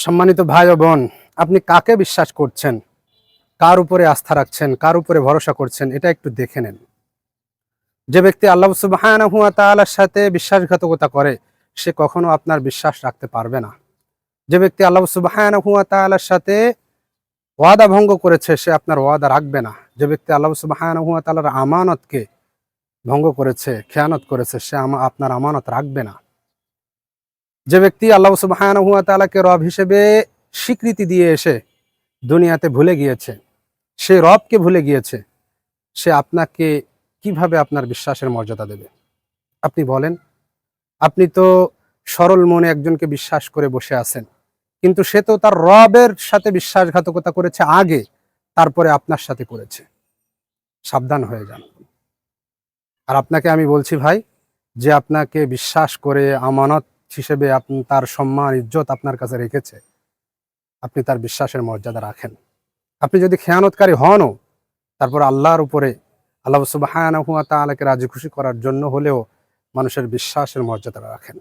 সম্মানিত ভাই ও বোন, আপনি কাকে বিশ্বাস করছেন, কার উপরে আস্থা রাখছেন, কার উপরে ভরসা করছেন, এটা একটু দেখে নেন। যে ব্যক্তি আল্লাহ সুবহানাহু ওয়া তাআলার সাথে বিশ্বাসঘাতকতা করে, সে কখনো আপনার বিশ্বাস রাখতে পারবে না। যে ব্যক্তি আল্লাহ সুবহানাহু ওয়া তাআলার সাথে ওয়াদা ভঙ্গ করেছে, সে আপনার ওয়াদা রাখবে না। যে ব্যক্তি আল্লাহ সুবহানাহু ওয়া তাআলার আমানতকে ভঙ্গ করেছে, খেয়ানত করেছে, সে আপনার আমানত রাখবে না। যে ব্যক্তি আল্লাহ সুবহানাহু ওয়া তাআলাকে রব হিসেবে স্বীকৃতি দিয়ে এসে দুনিয়াতে ভুলে গিয়েছে, সে রবকে ভুলে গিয়েছে, সে আপনাকে কিভাবে আপনার বিশ্বাসের মর্যাদা দেবে? আপনি বলেন। আপনি তো সরল মনে একজনকে বিশ্বাস করে বসে আছেন, কিন্তু সে তো তার রবের সাথে বিশ্বাসঘাতকতা করেছে আগে, তারপরে আপনার সাথে করেছে। সাবধান হয়ে যান। আর আপনাকে আমি বলছি ভাই, যে আপনাকে বিশ্বাস করে আমানত হিসেবে আপনি তার সম্মান ইজ্জত আপনার কাছে রেখেছে, আপনি তার বিশ্বাসের মর্যাদা রাখেন। আপনি যদি খেয়ানতকারী হনও, তারপর আল্লাহর উপরে আল্লাহ সুবহানাহু ওয়া তাআলাকে রাজি খুশি করার জন্য হলেও মানুষের বিশ্বাসের মর্যাদা রাখেন।